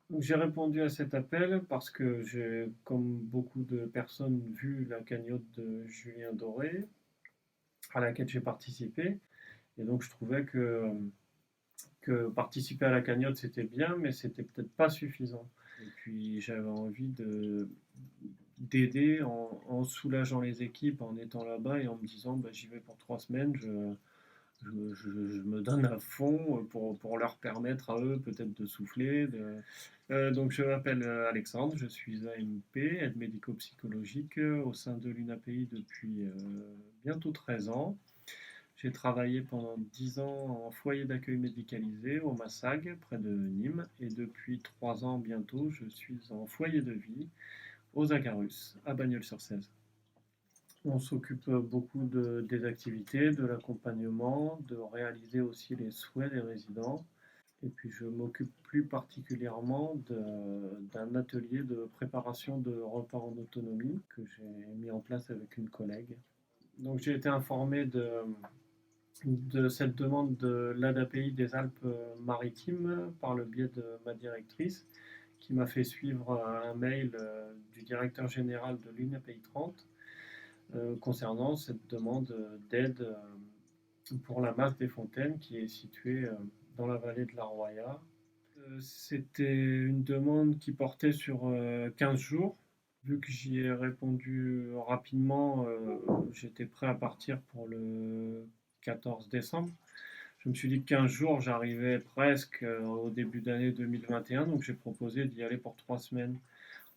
Donc, j'ai répondu à cet appel parce que j'ai, comme beaucoup de personnes, vu la cagnotte de Julien Doré à laquelle j'ai participé. Et donc, je trouvais que participer à la cagnotte, c'était bien, mais c'était peut-être pas suffisant. Et puis, j'avais envie d'aider en soulageant les équipes, en étant là-bas et en me disant, bah, j'y vais pour 3 semaines, je me donne à fond pour leur permettre à eux peut-être de souffler. Donc je m'appelle Alexandre, je suis AMP, aide médico-psychologique au sein de l'UNAPI depuis bientôt 13 ans. J'ai travaillé pendant 10 ans en foyer d'accueil médicalisé au Massag, près de Nîmes, et depuis 3 ans bientôt, je suis en foyer de vie aux Agarus, à Bagnols-sur-Cèze. On s'occupe beaucoup des activités, de l'accompagnement, de réaliser aussi les souhaits des résidents. Et puis je m'occupe plus particulièrement d'un atelier de préparation de repas en autonomie que j'ai mis en place avec une collègue. Donc j'ai été informé de cette demande de l'ADAPI des Alpes-Maritimes par le biais de ma directrice qui m'a fait suivre un mail du directeur général de l'UNAPI 30 concernant cette demande d'aide pour la masse des Fontaines qui est située dans la vallée de la Roya. C'était une demande qui portait sur 15 jours. Vu que j'y ai répondu rapidement, j'étais prêt à partir pour le 14 décembre. Je me suis dit que 15 jours, j'arrivais presque au début d'année 2021, donc j'ai proposé d'y aller pour 3 semaines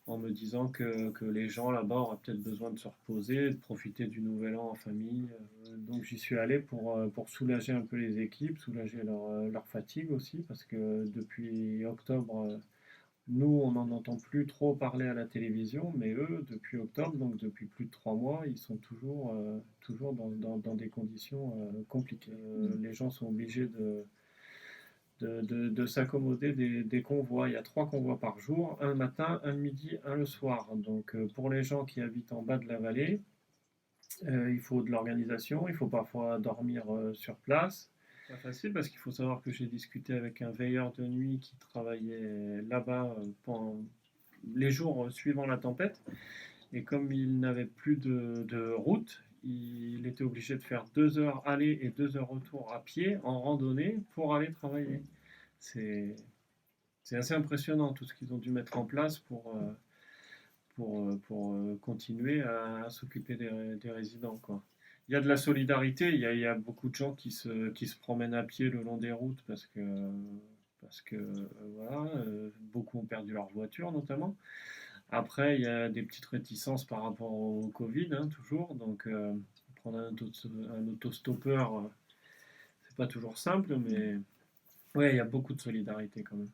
en me disant que les gens là-bas auraient peut-être besoin de se reposer, de profiter du nouvel an en famille. Donc j'y suis allé pour soulager un peu les équipes, soulager leur fatigue aussi, parce que depuis octobre, nous, on n'en entend plus trop parler à la télévision, mais eux, depuis octobre, donc depuis plus de 3 mois, ils sont toujours dans des conditions compliquées. Les gens sont obligés de s'accommoder des convois. Il y a 3 convois par jour, un le matin, un le midi, un le soir. Donc pour les gens qui habitent en bas de la vallée, il faut de l'organisation, il faut parfois dormir sur place. Pas facile parce qu'il faut savoir que j'ai discuté avec un veilleur de nuit qui travaillait là-bas pendant les jours suivant la tempête. Et comme il n'avait plus de route, il était obligé de faire 2 heures aller et 2 heures retour à pied en randonnée pour aller travailler. C'est c'est assez impressionnant tout ce qu'ils ont dû mettre en place pour continuer à s'occuper des résidents, quoi. Il y a de la solidarité, il y a beaucoup de gens qui se promènent à pied le long des routes parce que voilà, beaucoup ont perdu leur voiture notamment. Après, il y a des petites réticences par rapport au Covid, hein, toujours. Donc, prendre un autostoppeur, c'est pas toujours simple, mais ouais, il y a beaucoup de solidarité quand même.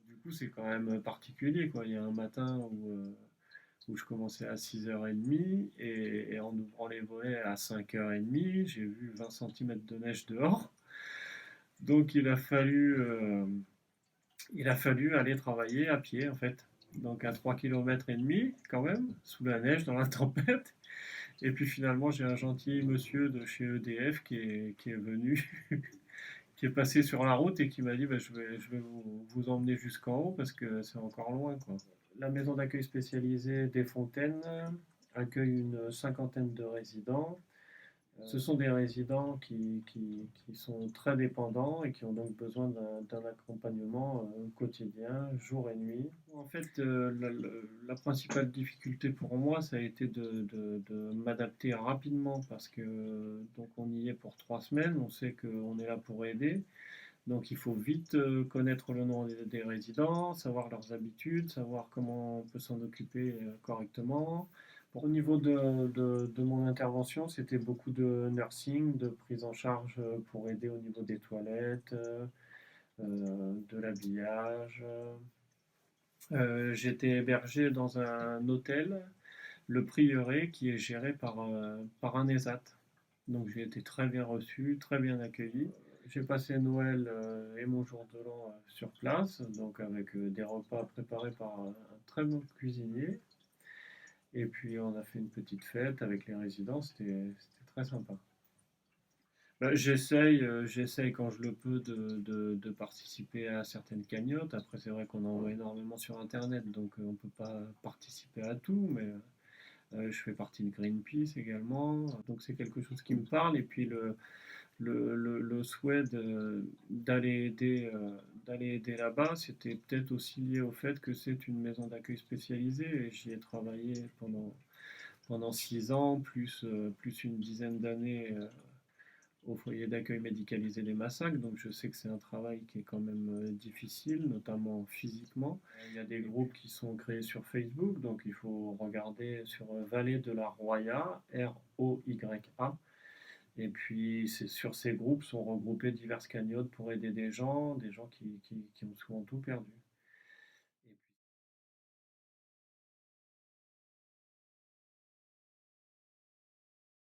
Du coup, c'est quand même particulier, quoi. Il y a un matin où je commençais à 6h30 et en ouvrant les volets à 5h30, j'ai vu 20 centimètres de neige dehors. Donc, il a fallu aller travailler à pied, en fait. Donc, à 3,5 km quand même, sous la neige, dans la tempête. Et puis finalement, j'ai un gentil monsieur de chez EDF qui est venu, qui est passé sur la route et qui m'a dit bah, je vais vous emmener jusqu'en haut parce que c'est encore loin, quoi. La maison d'accueil spécialisée des Fontaines accueille une cinquantaine de résidents. Ce sont des résidents qui sont très dépendants et qui ont donc besoin d'un accompagnement quotidien, jour et nuit. En fait, la principale difficulté pour moi, ça a été de m'adapter rapidement parce que donc on y est pour 3 semaines, on sait qu'on est là pour aider. Donc il faut vite connaître le nom des résidents, savoir leurs habitudes, savoir comment on peut s'en occuper correctement. Au niveau de mon intervention, c'était beaucoup de nursing, de prise en charge pour aider au niveau des toilettes, de l'habillage. J'étais hébergé dans un hôtel, le Prieuré, qui est géré par un ESAT. Donc j'ai été très bien reçu, très bien accueilli. J'ai passé Noël et mon jour de l'an sur place, donc avec des repas préparés par un très bon cuisinier. Et puis on a fait une petite fête avec les résidents, c'était très sympa. J'essaye quand je le peux de participer à certaines cagnottes. Après, c'est vrai qu'on en voit énormément sur Internet, donc on ne peut pas participer à tout, mais je fais partie de Greenpeace également. Donc c'est quelque chose qui me parle. Et puis le souhait d'aller aider là-bas, c'était peut-être aussi lié au fait que c'est une maison d'accueil spécialisée et j'y ai travaillé pendant 6 ans, plus une dizaine d'années au foyer d'accueil médicalisé des Massacres. Donc je sais que c'est un travail qui est quand même difficile, notamment physiquement. Il y a des groupes qui sont créés sur Facebook, donc il faut regarder sur Vallée de la Roya, Roya. Et puis sur ces groupes sont regroupées diverses cagnottes pour aider des gens qui ont souvent tout perdu.